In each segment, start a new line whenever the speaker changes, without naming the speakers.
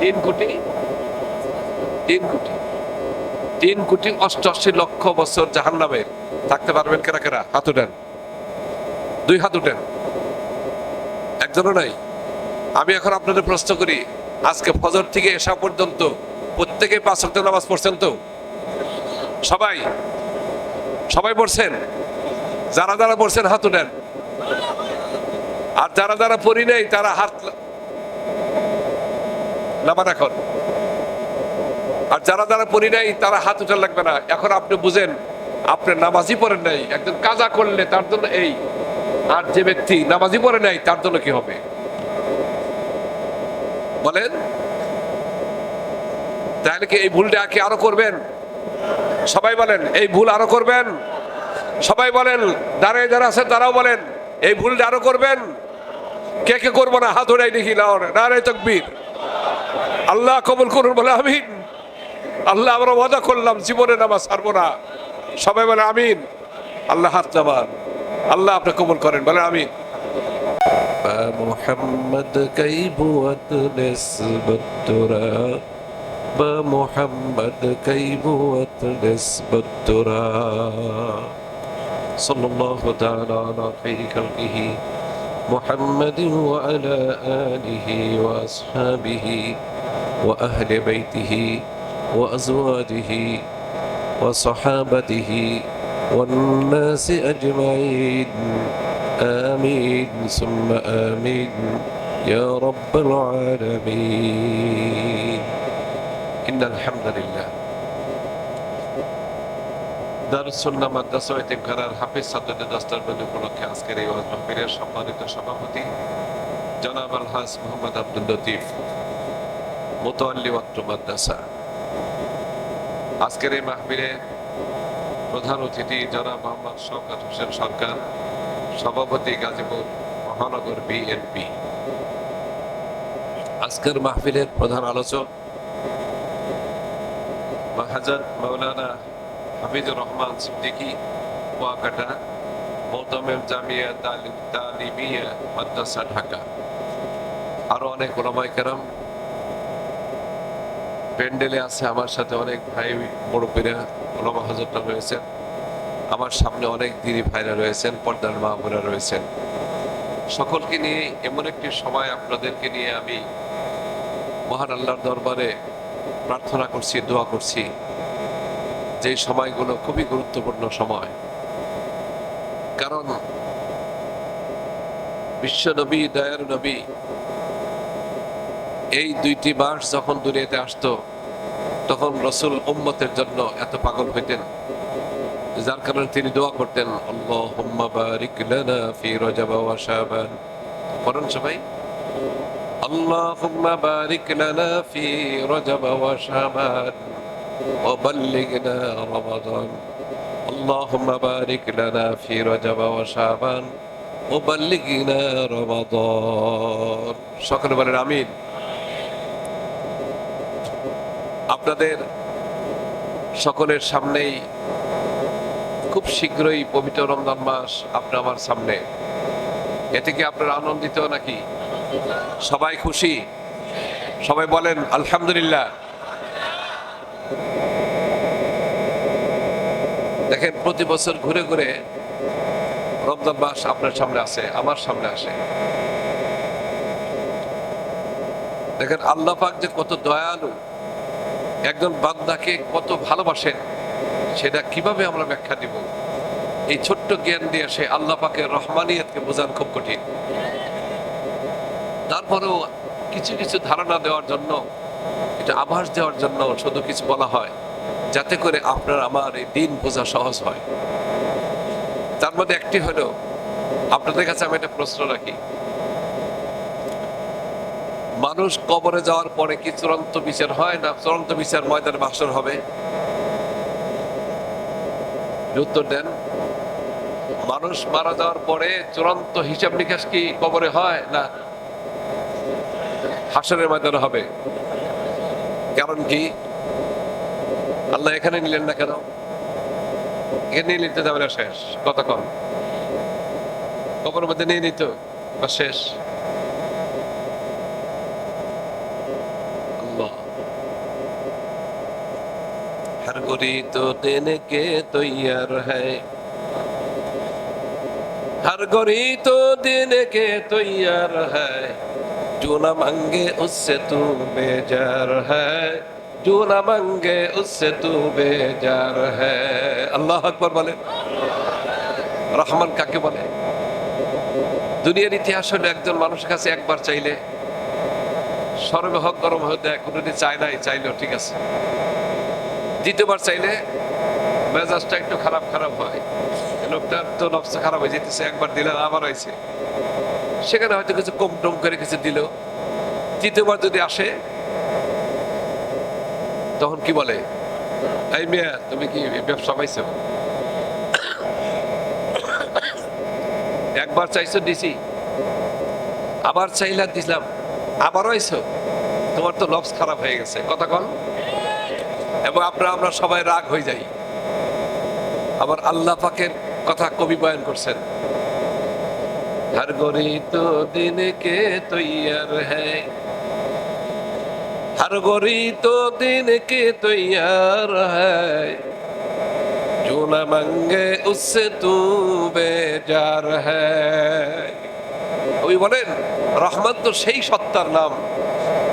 3 কোটি 3,88,00,000 বছর জাহান্নামে থাকতে পারবেন কেরা কেরা? হাত উঠেন, 2 হাত উঠেন। একজনও নাই। আমি এখন আপনাদের প্রশ্ন করি, আজকে ফজর থেকে এশা পর্যন্ত প্রত্যেকে 5 ওয়াক্ত নামাজ পড়ছেন তো? সবাই সবাই পড়ছেন? যারা যারা পড়ছেন হাত উঠেন। আর যারা যারা পড়ি নাই তারা হাত নামান এখন। আর যারা যারা পড়ি নাই তারা হাত উঠান লাগবে না। এখন আপনি বুঝেন, আপনি নামাজই পড়েন নাই, একজন কাজা করলে তার জন্য এই, আর যে ব্যক্তি নামাজই পড়ে নাই তার জন্য কি হবে বলেন? তাহলে কি এই ভুলটা কি আরো করবেন? সবাই বলেন এই ভুল আরো করবেন। সবাই বলেন, দাঁড়ায় যারা আছেন তারাও বলেন এই ভুলটা আরো করবেন। কে কে করবো না হাত উঠাই দেখি, নারায়ে তাকবীর। আল্লাহ কবুল করুন, বলে আমিন। আল্লাহ আমরা ওয়াদা করলাম জীবনে নামাজ ছাড়বো না। সবাই বলে আমিন। আল্লাহ হাত নামান, আল্লাহ আপনি কবুল করেন, বলে আমিন। মুহাম্মদ কাইবুয়াত নিসবতুরা, মুহাম্মদ কাইবুয়াত নিসবতুরা, সাল্লাল্লাহু তাআলা আলা খাইরি খালকিহি মুহাম্মাদিন ওয়া আলা আলিহি ওয়া আসহাবিহি ওয়া আহলি বাইতিহি ওয়া আজওয়াজিহি ওয়া সাহাবাতিহি ওয়ান নাসি আজমাইন। آمين ثم آمين يا رب العالمين. إن الحمد لله দারুসুন্নাহ মাদ্রাসা ও ইতিমখানার হাফিজ ছাত্রদের দস্তারবন্দি উপলক্ষে আজকের এই ওয়াজ মাহফিলের সম্মানিত সভাপতি জনাব আলহাজ মোহাম্মদ আব্দুল লতিফ, মুতাওয়াল্লি ওয়াক্ত মাদ্রাসা। আজকের এই মাহফিলে প্রধান অতিথি জনাব মোহাম্মদ শওকত হোসেন সরকার, সভাপতি গাজীপুর মহানগর বিএনপি। আজকের মাহফিলের প্রধান আলোচক হযরত মাওলানা হাফিজুর রহমান সিদ্দিকী, কুয়াকাটা, মোতামেম জামিয়া তালিমিয়া মাদ্রাসা, ঢাকা। আরো অনেক ওলামায়ে কেরাম প্যান্ডেলে আছে। আমার সাথে অনেক ভাই মুরব্বিরা ওলামা হযরতরা রয়েছেন। আমার সামনে অনেক দিনী ভাইরা রয়েছেন, পর্দার মা বোনেরা রয়েছেন। সকলকে নিয়ে এমন একটি সময় আপনাদেরকে নিয়ে আমি মহান আল্লাহর দরবারে প্রার্থনা করছি, দোয়া করছি। যে সময়গুলো খুবই গুরুত্বপূর্ণ সময়, কারণ বিশ্ব নবী, দয়ার নবী এই 2টি মাস যখন দুনিয়াতে আসতো তখন রাসূল উম্মতের জন্য এত পাগল হইতেন, যার কারণে তিনি দোয়া করতেন, আল্লাহুম্মা বারিক লানা ফি রজব ওয়া শাবান। পড়ুন সবাই, আল্লাহুম্মা বারিক লানা ফি রজব ওয়া শাবান ওয়া বাল্লিগনা রমাদান। আল্লাহুম্মা বারিক লানা ফি রজব ওয়া শাবান ওয়া বাল্লিগনা রমাদান। সকলে বলেন আমিন। আপনাদের সকলের সামনেই খুব শীঘ্রই পবিত্র রমজান মাস আপনার আমার সামনে। এতে কি আপনারা আনন্দিত নাকি? সবাই খুশি? সবাই বলেন আলহামদুলিল্লাহ। দেখেন, প্রতি বছর ঘুরে ঘুরে রমজান মাস আপনার সামনে আসে, আমার সামনে আসে। দেখেন আল্লাহ পাক যে কত দয়ালু, একজন বান্দাকে কত ভালোবাসেন, সেটা কিভাবে আমরা ব্যাখ্যা দিব? এই ছোট্ট জ্ঞান দিয়ে সে আল্লাহ পাকের রহমানিয়তকে বোঝান খুব কঠিন। তারপরেও কিছু কিছু ধারণা দেওয়ার জন্য, এটা আভাস দেওয়ার জন্য শুধু কিছু বলা হয়, যাতে করে আপনার আমার এই দিন বোঝা সহজ হয়। তার মধ্যে একটি হলো, আপনাদের কাছে আমি একটা প্রশ্ন রাখি, মানুষ কবরে যাওয়ার পরে কি চূড়ান্ত বিচার হয়, না চূড়ান্ত বিচার ময়দানে মাহশর হবে? উত্তর দেন। মানুষ মারা যাওয়ার পরে চূড়ান্ত হিসাব নিকাশ কি কবরে হয়, না হাশরের ময়দানে হবে? কারণ কি আল্লাহ এখানে নিলেন না কেন? এখানে নিয়ে নিতে যাবে না, শেষ কতক্ষণ কবরের মধ্যে নিয়ে নিত বা শেষ। हर गोरी तो देने के तैयार है, हर गोरी तो देने के तैयार है, जो न मांगे उससे तू बेजार है, जो न मांगे उससे तू बेजार है। আল্লাহু আকবার বলেন। রহমান কাকে বলে? দুনিয়ার ইতিহাস হলো একজন মানুষের কাছে একবার চাইলে সরবে হক গরম হয়ে দেয়, কোনোদিন চায় নাই, চাইলেও ঠিক আছে। দ্বিতীয়বার চাইলে মেজাজটা একটু খারাপ খারাপ হয়, লোকটার তো নফস খারাপ হয়ে যেতেছে, একবার দিলে আবার হয়েছে, সেখানে হয়তো কিছু কম টম করে কিছু দিল। তৃতীয়বার যদি আসে তখন কি বলে, এই মেয়ে তুমি কি ব্যবসা পাইছো? একবার চাইছো দিছি, আবার চাইলা দিলাম, আবারও আইছো, তোমার তো নফস খারাপ হয়ে গেছে, কথা কন। এবং আমরা সবাই রাগ হয়ে যাই। আবার আল্লাহ পাকের কথা কবি বয়ান করছেন, हर गोरी तो दिन के तैयार है, हर गोरी तो दिन के तैयार है, जो न मांगे उससे तू बेजार है। ওই বলেন রহমান তো সেই সত্তার নাম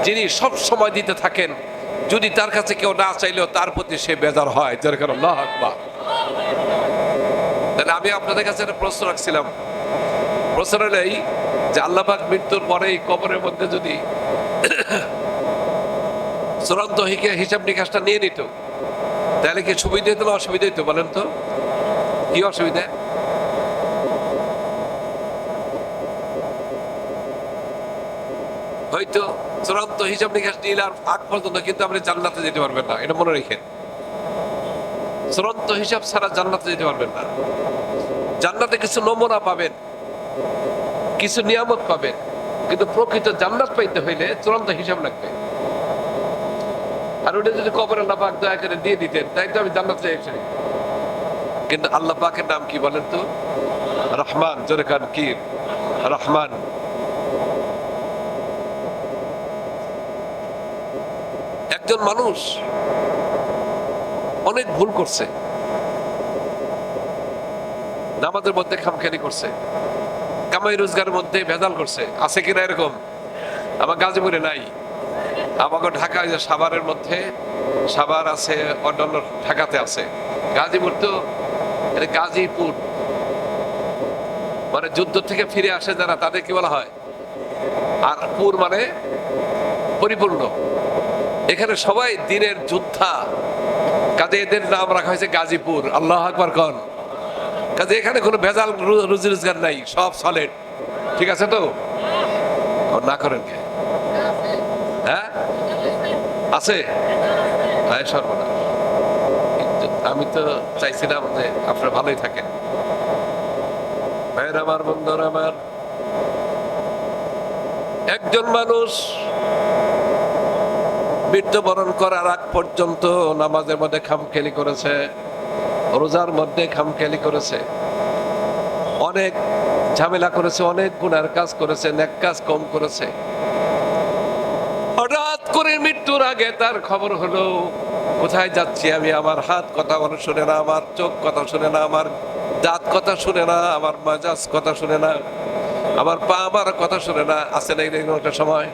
যিনি সব সময় দিতে থাকেন, যদি তার কাছে কেউ না চাইলেও তার প্রতি সে বেজার হয়। যেরকম আল্লাহু আকবার। তাহলে আমি আপনাদের কাছে একটা প্রশ্ন রাখছিলাম, প্রশ্ন নেই যে আল্লাহ পাক মৃত্যুর পরে এই কবরের মধ্যে যদি চূড়ান্ত হিসাব নিকাশটা নিয়ে নিত, তাহলে কি সুবিধা হতো না অসুবিধা হতো? বলেন তো কি অসুবিধা? হয়তো চূড়ান্ত হিসাব নিকাশ নিলে আর আগ পর্যন্ত কিন্তু আপনি জান্নাতে যেতে পারবেন না, এটা মনে রেখেন। চূড়ান্ত হিসাব ছাড়া জান্নাতে যেতে পারবেন না। জান্নাতে কিছু নমুনা পাবেন, কিছু নিয়ামত পাবেন, কিন্তু প্রকৃত জান্নাত পাইতে হইলে চূড়ান্ত হিসাব লাগবে। আর ওটা যদি কবরে আল্লাহ পাক দয়া করে দিয়ে দিতেন, তাই তো আমি জান্নাতে যাইছি। কিন্তু আল্লাহ পাকের নাম কি বলেন তো? রহমান। জোরে কান কি? রহমান। একজন মানুষ অনেক ভুল করছে, নামাজের মধ্যে খামখেয়ালি করছে, কামাই রোজগারের মধ্যে ভেজাল করছে, আছে কিনা এরকম? আমার গাজীপুরে নাই, আমাকে ঢাকা সাভারের মধ্যে, সাভার আছে, অন্যান্য ঢাকাতে আছে। গাজীপুর তো গাজীপুর মানে যুদ্ধ থেকে ফিরে আসে যারা, তাদের কি বলা হয়? আর পুর মানে পরিপূর্ণ। এখানে সবাই দিনের যোদ্ধা, কাজে এদের নাম রাখা হয়েছে গাজীপুর। আল্লাহু আকবার কন। কাজে এখানে কোনো ভেজাল রুজি রোজগার নাই, সব সলিড। ঠিক আছে তো? না করেন কে? হ্যাঁ আছে। সর্বনাশ। আমি তো চাইছিলাম যে আপনারা ভালোই থাকেন। ভাইয়ের আমার, বন্ধুরা আমার, একজন মানুষ মৃত্যুবরণ করার আগ পর্যন্ত নামাজের মধ্যে খামখেয়ালি করেছে, রোজার মধ্যে খামখেয়ালি করেছে, অনেক ঝামেলা করেছে, অনেক গুনার কাজ করেছে, নেক কাজ কম করেছে। হঠাৎ করে মৃত্যুর আগে তার খবর হলো, কোথায় যাচ্ছি আমি? আমার হাত কথা শুনে না, আমার চোখ কথা শুনে না, আমার দাঁত কথা শুনে না, আমার মেজাজ কথা শুনে না, আমার পা আমার কথা শুনে না। আছে না এরকম একটা সময়?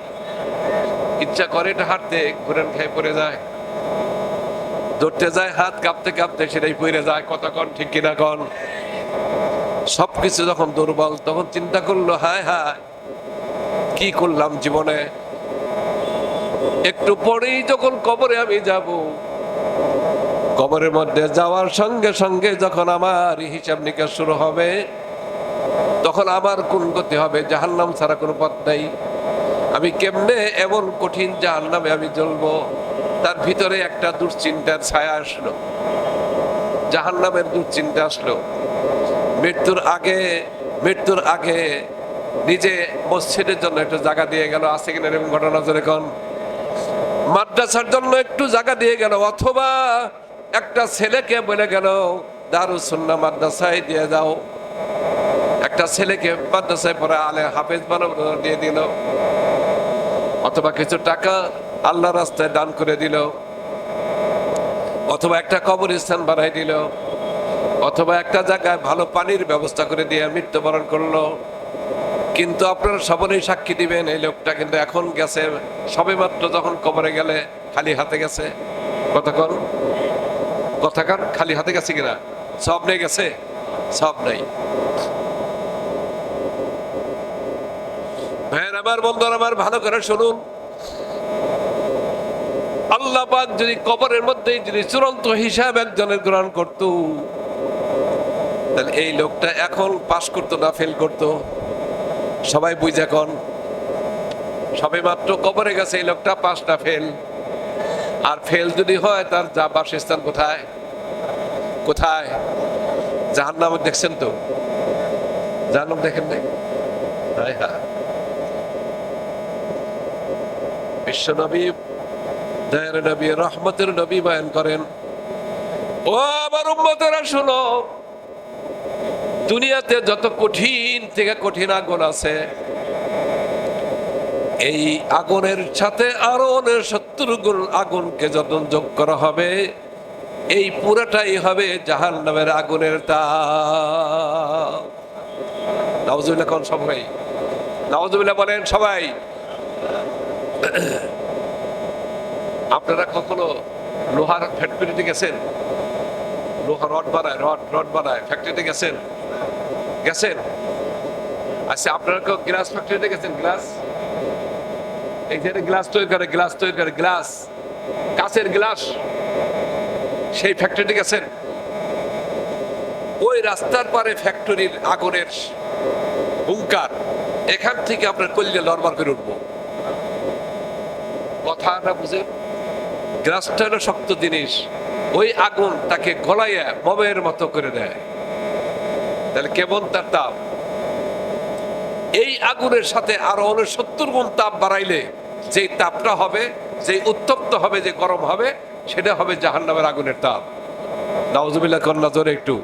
ইচ্ছা করে এটা হাঁটতে, ঘুরেন খেয়ে পড়ে যায়, ধরতে যায়, হাত কাঁপতে কাঁপতে সেটাই পড়ে যায়। কতক্ষণ ঠিক কিনা কন? সবকিছু যখন দুর্বল, তখন চিন্তা করলো, হায় হায় কি করলাম জীবনে। একটু পরেই যখন কবরে আমি যাব, কবরের মধ্যে যাওয়ার সঙ্গে সঙ্গে যখন আমার হিসাব নিকাশ শুরু হবে, তখন আমার কোন গতি হবে? জাহান্নাম ছাড়া কোনো পথ নাই। আমি কেমনে এমন কঠিন জাহান্নামে আমি জ্বলবো? তার ভিতরে একটা দুশ্চিন্তার ছায়া আসলো, জাহান্নামের দুশ্চিন্তা আসলো। মৃত্যুর আগে নিজে মসজিদের জন্য একটু জায়গা দিয়ে গেল। আছে কিনা এরকম ঘটনা? যেরকম মাদ্রাসার জন্য একটু জায়গা দিয়ে গেল, অথবা একটা ছেলেকে বলে গেল দারুস সুন্নাহ মাদ্রাসায় দিয়ে যাও, একটা ছেলেকে মাদ্রাসায় পড়ে আলে হাফেজ বানাবো দিয়ে দিল, অথবা কিছু টাকা আল্লাহ রাস্তায় দান করে দিল। অথবা একটা কবরস্থান বানাই দিল, অথবা একটা জায়গায় ভালো পানির ব্যবস্থা করে দিয়ে মৃত্যুবরণ করলো। কিন্তু আপনারা সবাই সাক্ষী দিবেন এই লোকটা কিন্তু এখন গেছে, সবেমাত্র যখন কবরে গেলে খালি হাতে গেছে। কথাকার খালি হাতে গেছে কিনা? সব নেই গেছে, সব নেই। ভাইয়ের আমার, বন্ধুর আমার, ভালো করে শুনুন। আল্লাহ পাক যদি কবরের মধ্যে যদি চূড়ান্ত হিসাব একজনের গ্রহণ করত, তাহলে এই লোকটা এখন পাস করতো না ফেল করতো? সবাই বুঝে এখন সবে মাত্র কবরে গেছে, এই লোকটা পাস না ফেল? আর ফেল যদি হয় তার যা বাসস্থান কোথায়? কোথায়? জাহান্নাম দেখছেন তো? জাহান্নাম দেখেন নাই? হ্যাঁ, বিশ্ব নবী, দয়ার নবী, রহমতের নবী বয়ান করেন, ও আমার উম্মতেরা শোনো, দুনিয়াতে যত কঠিন থেকে কঠিন আগুন আছে, এই আগুনের সাথে আরো 70 গুণ আগুনকে যত যোগ করা হবে, এই পুরাটাই হবে জাহান্নামের আগুনের তাপ। নাউজুবিল্লাহ কোন সবাই? নাউজুবিল্লাহ বলেন সবাই। আপনারা কখনো লোহার ফ্যাক্টরিতে গেছেন? লোহা রড বানায়, রড বানায় ফ্যাক্টরিতে গেছেন? গেছেন? আচ্ছা, আপনারা কেউ গ্লাস ফ্যাক্টরিতে গেছেন? গ্লাস, এই যে গ্লাস তৈরি করে, গ্লাস, কাঁচের গ্লাস, সেই ফ্যাক্টরিতে গেছেন? ওই রাস্তার পারে ফ্যাক্টরির আগুনের হুঙ্কার, এখান থেকে আপনার কলিজা লড়মাড় করে উঠবো। কথাটা বুঝেন? গ্লাসটা হলো শক্ত জিনিস, ওই আগুন তাকে গলাইয়া মোমের মতো করে দেয়। তাহলে কেমন তার তাপ? এই আগুনের সাথে আরো 70 গুণ তাপ বাড়াইলে যে তাপটা হবে, যে উত্তপ্ত হবে, যে গরম হবে, সেটা হবে জাহান্নামের আগুনের তাপ। নাউজুবিল্লাহ কন্যা, জোরে একটু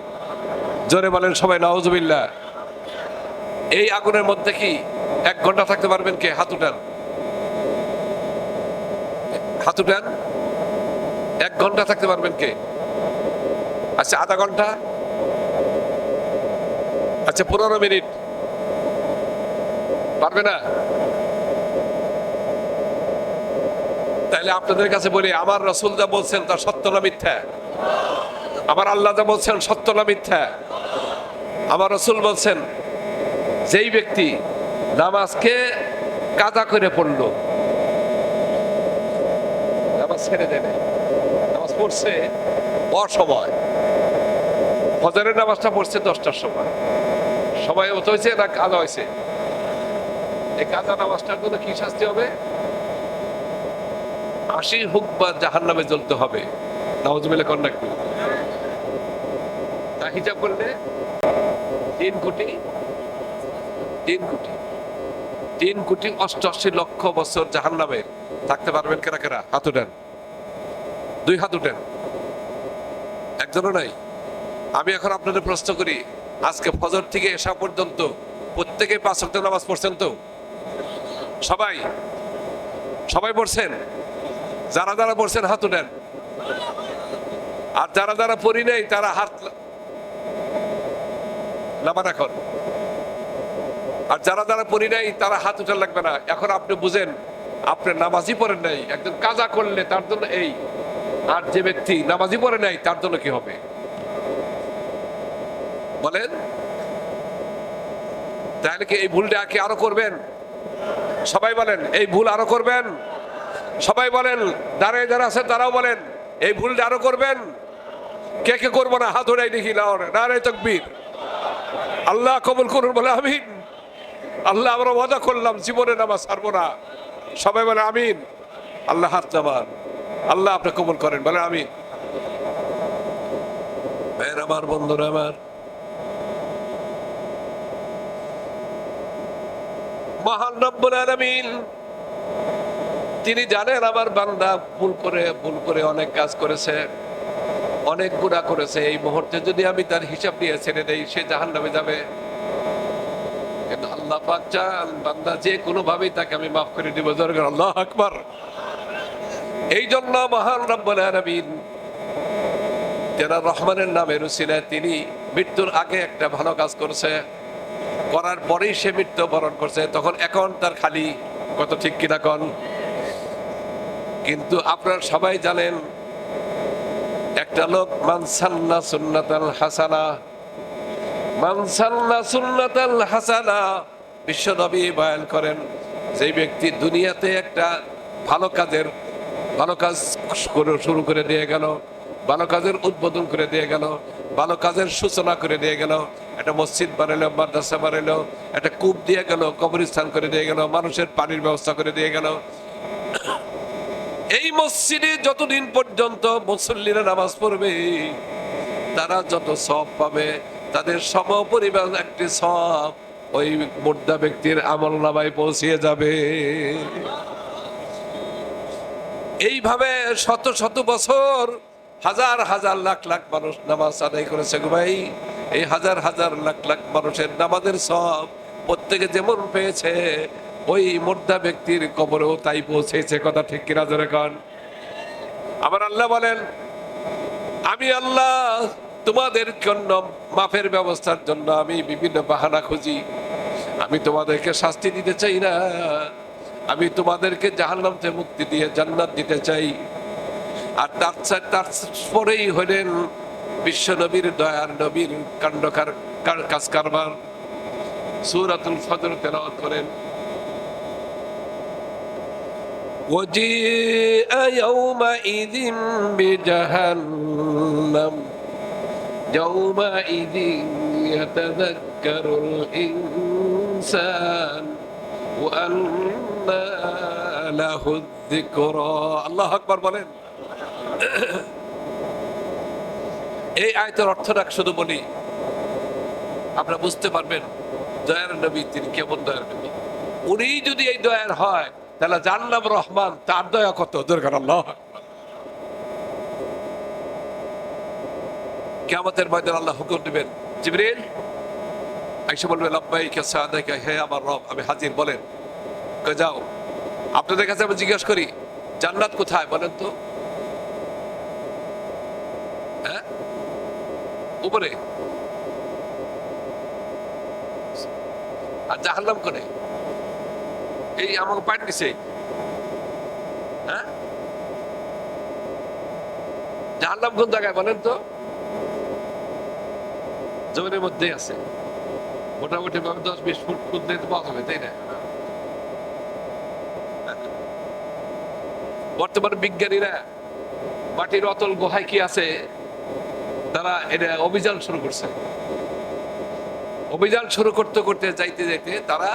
জোরে বলেন সবাই নাউজুবিল্লাহ। এই আগুনের মধ্যে কি 1 ঘন্টা থাকতে পারবেন কে? হাত উঠান, হাত উঠান। 1 ঘন্টা থাকতে পারবেন কে? আচ্ছা, আধা ঘন্টা? আচ্ছা, 15 মিনিট? পারবে না? তাহলে আপনাদের কাছে বলি, আমার রাসূল যা বলছেন তা সত্য না মিথ্যা? আমার আল্লাহ যা বলছেন সত্য না মিথ্যা? আমার রাসূল বলছেন, যেই ব্যক্তি নামাজকে কাজা করে পড়লো, নামাজ ছেড়ে দেয়, নামাজ পড়ছে অসময়, ফজরের নামাজটা পড়ছে 10টার সময়, সময় মতো হয়েছে না কাজা হয়েছে, এই কাজা নামাজটার জন্য কি শাস্তি হবে? 80 হুকবা জাহান্নামে জ্বলতে হবে। নাউজুবিল্লাহ কন্যা একটু। তা হিসাব করলে 3 কোটি 88 লক্ষ বছর জাহান্নামে থাকতে পারবেন কেরা কেরা? হাত উঠেন, 2 হাত উঠেন। একজনও নাই? আমি এখন আপনাদের প্রশ্ন করি, আজকে ফজর থেকে এশা পর্যন্ত প্রত্যেকে 5 ওয়াক্ত নামাজ পড়ছেন তো? সবাই সবাই পড়ছেন? যারা যারা পড়ছেন হাত উঠেন। আর যারা যারা পড়ি নাই তারা হাত নামান এখন। আর যারা যারা পড়ি নাই তারা হাত উঠান লাগবে না। এখন আপনি বুঝেন, আপনি নামাজই পড়েন নাই, একজন কাজা করলে তার জন্য এই, আর যে ব্যক্তি নামাজই পড়ে নাই তার জন্য কি হবে বলেন? তাহলে কি এই ভুলটা কি আরো করবেন? সবাই বলেন এই ভুল আরো করবেন? সবাই বলেন, দাঁড়ায় যারা আছেন তারাও বলেন এই ভুলটা আরো করবেন? কে কে করবো না? হাত উঠাই দেখি। নারে তাকবীর। আল্লাহ কবুল করুন, বলে আমিন। আল্লাহ, আমরা ওয়াদা করলাম জীবনে নামাজ ছাড়বো না। সবাই বলে আমিন। আল্লাহ হাত নামান। আল্লাহ আপনি কবুল করেন, বলে আমিন। আমার বন্ধুরা, আমার মহান রব্বুল আলামিন তিনি জানেন আমার বান্দা ভুল করে অনেক কাজ করেছে, অনেক গুনাহ করেছে। এই মুহূর্তে যদি আমি তার হিসাব নিয়ে ছেড়ে দেই, সে জাহান্নামে যাবে। কিন্তু আল্লাহ পাক চান বান্দা যে কোনো ভাবেই তাকে আমি মাফ করে দিব। আল্লাহু আকবার। এই জন্য মহান রব্বুল আলামিন যারা রহমানের নামের উসিলায় তিনি মৃত্যুর আগে একটা ভালো কাজ করছে, করার পরেই সে মৃত্যুবরণ করছে, তখন অ্যাকাউন্ট তার খালি। কত ঠিক কিনা কন? কিন্তু আপনারা সবাই জানেন একটা লোক মানসান্না সুন্নাতাল হাসানা, মানসান্না সুন্নাতাল হাসানা, বিশ্বনবী বয়ান করেন যে ব্যক্তি দুনিয়াতে একটা ভালো কাজ শুরু করে দিয়ে গেল, ভালো কাজের উদ্বোধন করে দিয়ে গেল, ভালো কাজের সূচনা করে দিয়ে গেল, একটা মসজিদ বানাইলো, মাদ্রাসা বানাইলো, একটা কূপ দিয়ে গেল, কবরস্থান করে দিয়ে গেল, মানুষের পানির ব্যবস্থা করে দিয়ে গেল, এই মসজিদে যতদিন পর্যন্ত মুসল্লিরা নামাজ পড়বে তারা যত সওয়াব পাবে, তাদের সমপরিমাণ একটি সওয়াব ওই মুর্দা ব্যক্তির আমলনামায় পৌঁছিয়ে যাবে। এইভাবে শত শত বছর হাজার হাজার লাখ লাখ মানুষ নামাজ আদায় করেছে গো ভাই। এই হাজার হাজার লাখ লাখ মানুষের নামাজের সওয়াব প্রত্যেকে যেমন পেয়েছে, ওই মুর্দা ব্যক্তির কবরেও তাই পৌঁছেছে। কথা ঠিক কিনা জোরে কন? আমার আল্লাহ বলেন, আমি আল্লাহ তোমাদের জন্য মাফের ব্যবস্থার জন্য আমি বিভিন্ন বাহানা খুঁজি। আমি তোমাদেরকে শাস্তি দিতে চাই না, আমি তোমাদেরকে জাহান্নাম থেকে মুক্তি দিয়ে জান্নাত দিতে চাই। আর তার পরেই হলেন বিশ্ব নবীর দয়ার নবীর কাণ্ডকার কাজ কারবার। সূরাতুল ফজর তেলাওয়াত করেন। وجيء يومئذ بجهنم يومئذ يتذكر الإنسان وأنى له الذكرى। আল্লাহু আকবার বলেন। এই আয়াতের অর্থটা শুধু বলি, আপনারা বুঝতে পারবেন দয়ার নবী তিনি কেমন দয়ার নবী। উনি যদি এই দয়ার হয় তাহলে যার নাম রহমান, তার দয়া কত দরকার। আল্লাহ কিয়ামতের ময়দানে আল্লাহ হুকুম দিবেন, জিবরিল আয়েশা বলবে লাব্বাইকা সাদাকা, হে আমার রব আমি হাজির। বলেন কই যাও। আপনাদের কাছে আমি জিজ্ঞাসা করি জান্নাত কোথায় বলেন তো? হ্যাঁ, উপরে। আর জাহান্নাম কোনে? এই আমাকে পাঠ দিছে। হ্যাঁ, জাহান্নাম কোন জায়গায় বলেন তো? জমিনের মধ্যে আছে, মোটামুটি 10-20 ফুট খুঁজলে পাওয়া যাবে, তাই না? বর্তমানে বিজ্ঞানীরা মাটির অতল গুহায় কি আছে তারা এটা অভিযান শুরু করছে। অভিযান শুরু করতে করতে যাইতে যাইতে তারা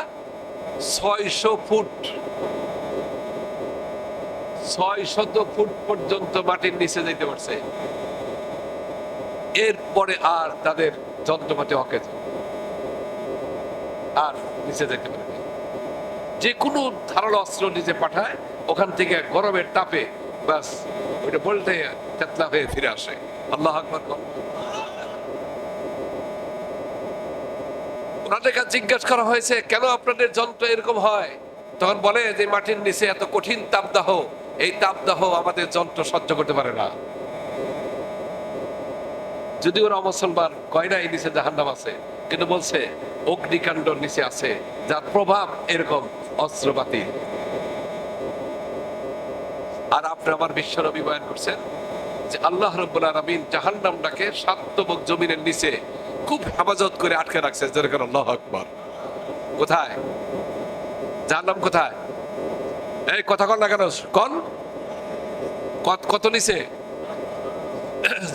600 ফুট পর্যন্ত মাটির নিচে যাইতে পারছে। এরপরে আর তাদের যন্ত্রপাতি অকেজ, আর নিচে যাইতে পারে। যে কোনো ধারালো অস্ত্র নিচে পাঠায়, ওখান থেকে গরমের তাপে বাস ওইটা বলতে তেতলা হয়ে ফিরে আসে। আল্লাহ আকবার। ওনাদের কাছে জিজ্ঞাসা করা হয়েছে কেন আপনাদের যন্ত্র এরকম হয়? তখন বলে যে মাটির নিচে এত কঠিন তাপদাহ, এই তাপদাহ আমাদের যন্ত্র সহ্য করতে পারে না। যদি ওরা মুসলমান কয় না এই নিচে জাহান্নাম আছে, কিন্তু বলছে অগ্নিকাণ্ড নিচে আছে যার প্রভাব এরকম অস্ত্রপাতি। আর আপনি আমার বিশ্বনবী বয়ান করছেন যে আল্লাহ রাব্বুল আলামিন জাহান্নামটাকে 7 তবক জমিনের নিচে খুব হেফাজত করে আটকে রাখছে। যেরকম আল্লাহু আকবার। কোথায় জাহান্নাম? কোথায়? এই কথা কন না কেন? কন কত নিচে?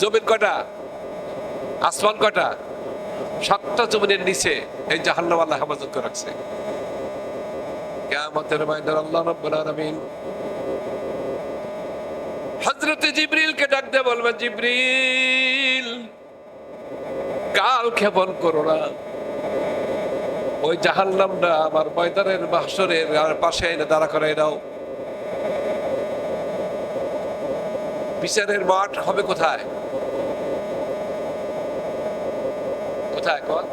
জমিন কয়টা? আসমান কয়টা? 7টা জমিনের নিচে এই জাহান্নাম আল্লাহ হেফাজত করে রাখছে। কিয়ামতের ময়দানে আল্লাহ রাব্বুল আলামিন হযরত জিবরিলকে ডাক দিয়ে বলবেন, জিবরিল কাল ক্ষেপণ করো না, ওই জাহান্নামটা আমার ময়দানের মাহশরের পাশে এনে দাঁড়া করাই দাও। বিচারের মাঠ হবে কোথায়? কোথায় কন?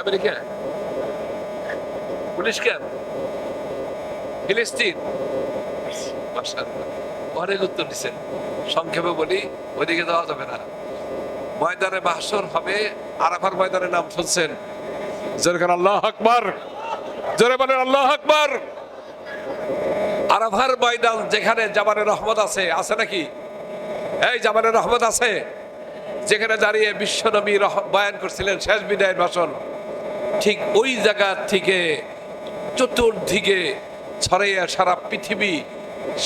আমেরিকা? Police camp? ফিলিস্তিন? মাশাআল্লাহ, অনেক উত্তর দিচ্ছেন। সংক্ষেপে বলি, ওইদিকে যাওয়া যাবে না। ময়দানে মাহশর হবে, আরাফার ময়দানের নাম শুনছেন? জোরে বলেন আল্লাহু আকবার, জোরে বলেন আল্লাহু আকবার। আরাফার ময়দান যেখানে জামানের রহমত আছে, আছে নাকি? এই জামানের রহমত আছে, যেখানে দাঁড়িয়ে বিশ্বনবী বয়ান করছিলেন শেষ বিদায়ের ভাষণ, ঠিক ওই জায়গা থেকে চতুর্দিকে ছড়িয়ে সারা পৃথিবী,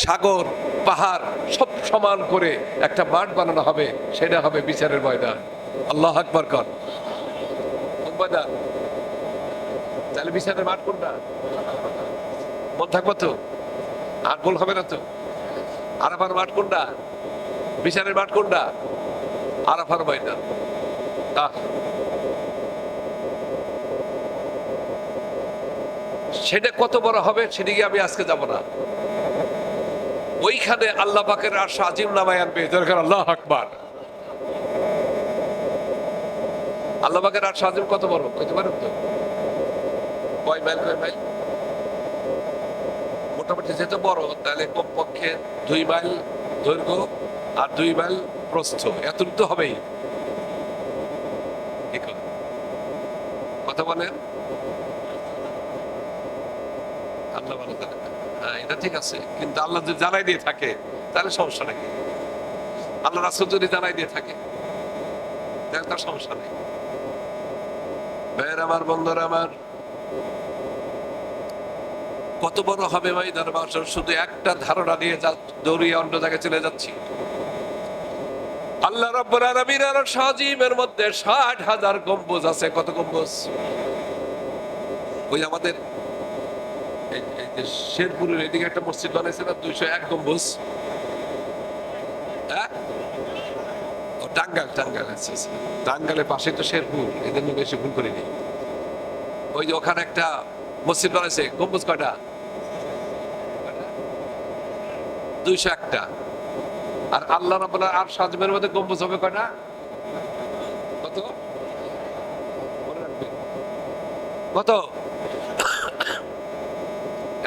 সাগর পাহাড় সব সমান করে একটা মাঠ বানানো হবে, সেটা হবে বিচারের ময়দান। আল্লাহু আকবার কর। কোন ময়দান? তাহলে বিচারের মাঠ কোনটা? মন থাকবো তো, আর ভুল হবে না তো? আরাফার মাঠ কোনটা? বিচারের মাঠ কোনটা? আরাফার ময়দান। সেটা কত বড় হবে সেদিকে আমি আজকে যাব না। ওইখানে আল্লাহ পাকের আরশ আজিম নামায় আনবে, দরকার আল্লাহু আকবার। আল্লাহ পাকের আরশ আজিম কত বড় কইতে পারেন তো? কয় মাইল কয় মাইল? মোটামুটি যেহেতু বড়, তাহলে কমপক্ষে 2 মাইল দৈর্ঘ্য আর 2 মাইল প্রস্থ, এতটুকু তো হবেই। কথা বলেন। আল্লাহ ভালো জানে। হ্যাঁ, এটা ঠিক আছে, কিন্তু আল্লাহ যদি জানাই দিয়ে থাকে তাহলে সমস্যা নাকি? আল্লাহ রাসূল যদি জানাই দিয়ে থাকে তাহলে তার সমস্যা নেই। ভাইয়ের আমার, বন্ধুরা আমার, কত বড় হবে ময়দান মাহশর, শুধু একটা ধারণা নিয়ে দৌড়িয়ে অন্য জায়গায় চলে যাচ্ছি। আল্লাহ রাব্বুল আলামিনের আরশ আজিমের মধ্যে 60,000 গম্বুজ আছে। কত গম্বুজ? ওই আমাদের এই যে শেরপুরের এদিকে একটা মসজিদ বানাইছে না, 201 গম্বুজ। হ্যাঁ, ও টাঙ্গাইল আছে। টাঙ্গাইলের পাশে তো শেরপুর, এদের নিয়ে বেশি ভুল করিনি। ওই যে ওখানে একটা মসজিদ বানাইছে, গম্বুজ কয়টা? 201টা। আর আল্লাহ রাব্বুল আরশ আজিমের মধ্যে গম্বুজ হবে কয়টা? কত? কত?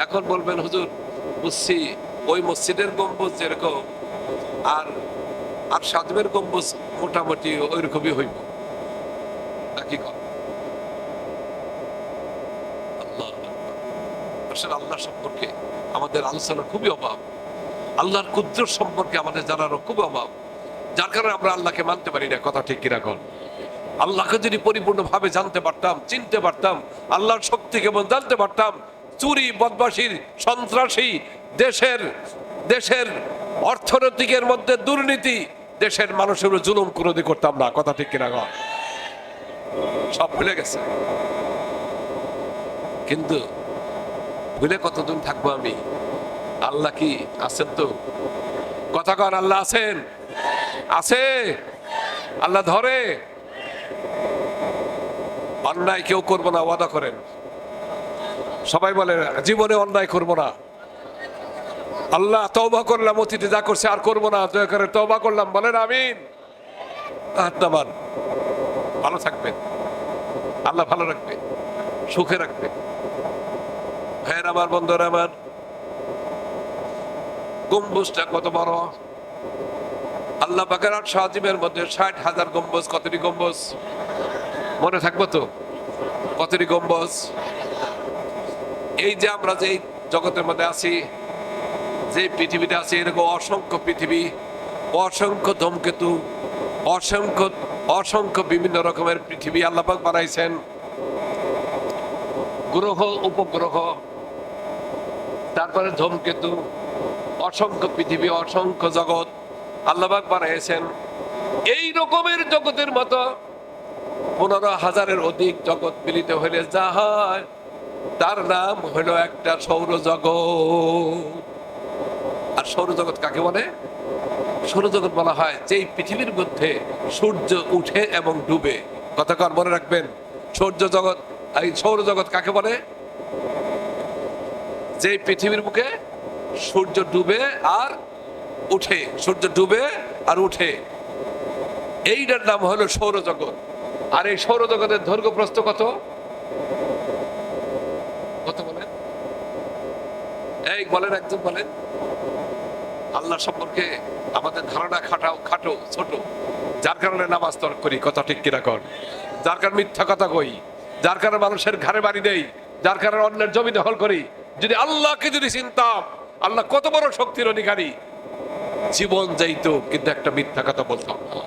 এখন বলবেন হুজুর বুঝছি, ওই মসজিদের গম্বুজ যেরকম আর আরশ আজিমের গম্বুজ মোটামুটি ওইরকমই হইব নাকি? আল্লাহ, আসলে আল্লাহ সম্পর্কে আমাদের আলোচনার খুবই অভাব, আল্লাহর কুদরত সম্পর্কে আমাদের জানারও খুব অভাব, যার কারণে আমরা আল্লাহকে মানতে পারি না। কথা ঠিক কিনা কর? আল্লাহকে যদি পরিপূর্ণভাবে জানতে পারতাম, চিনতে পারতাম, আল্লাহর শক্তি কেমন জানতে পারতাম, চুরি, বদমাশি, সন্ত্রাসী, দেশের অর্থনৈতিকের মধ্যে দুর্নীতি, দেশের মানুষের জুলুম কোনোদিন করতাম না। কথা ঠিক কিনা কর? সব ভুলে গেছে, কিন্তু ভুলে কতদিন থাকবো আমি? আল্লাহ কি আছেন? তো কথা কন, আল্লাহ আছেন? আছে। আল্লাহ ধরে। অন্যায় কেউ করবো না, ওয়াদা করেন। সবাই বলে জীবনে অন্যায় করবো না। আল্লাহ তওবা করলাম, অতীতে যা করছে আর করবো না, দয়া করে তওবা করলাম, বলেন আমিন। নামান, ভালো থাকবেন, আল্লাহ ভালো রাখবে, সুখে রাখবে। ভাইয়ের আমার, বন্ধুরা আমার, গম্বুজটা কত বড়? আল্লাহ পাকের আরশ আজিমের মধ্যে 60,000 গম্বুজ। কতটি গম্বুজ মনে থাকবো তো? কতটি গম্বুজ? এই যে আমরা যে জগতের মধ্যে আছি, যে পৃথিবীতে আছি, এরকম অসংখ্য পৃথিবী, অসংখ্য ধূমকেতু, অসংখ্য বিভিন্ন রকমের পৃথিবী আল্লাহ পাক বানাইছেন। গ্রহ, উপগ্রহ, তারপরে ধূমকেতু, অসংখ্য পৃথিবী, অসংখ্য জগৎ আল্লাহ পাক বানাইছেন। এই রকমের জগতের মতো 15,000-এর অধিক জগৎ মিলিত হইলে যা হয় তার নাম হলো একটা সৌরজগৎ। আর সৌরজগৎ কাকে বলে? সৌরজগৎ বলা হয় যেই পৃথিবীর মধ্যে সূর্য উঠে এবং ডুবে। কথাকার মনে রাখবেন, সৌরজগৎ কাকে বলে? যেই পৃথিবীর বুকে সূর্য ডুবে আর উঠে, সূর্য ডুবে আর উঠে, এইটার নাম হলো সৌরজগৎ। আর এই সৌরজগতের দৈর্ঘ্য প্রস্থ কত? কত বলেন? এই বলেন, একজন বলেন। আল্লাহ সম্পর্কে আমাদের ধারণা খাটো ছোট, যার কারণে নামাজ তর্ক করি, কথা ঠিক কিনা কর, যার কারণে মিথ্যা কথা কই, যার কারণে মানুষের ঘরে বাড়ি দেই, যার কারণে অন্যের জমি দখল করি। যদি আল্লাহকে যদি চিনতাম, আল্লাহ কত বড় শক্তির অধিকারী, জীবন যাইতো কিন্তু একটা মিথ্যা কথা বলতাম না।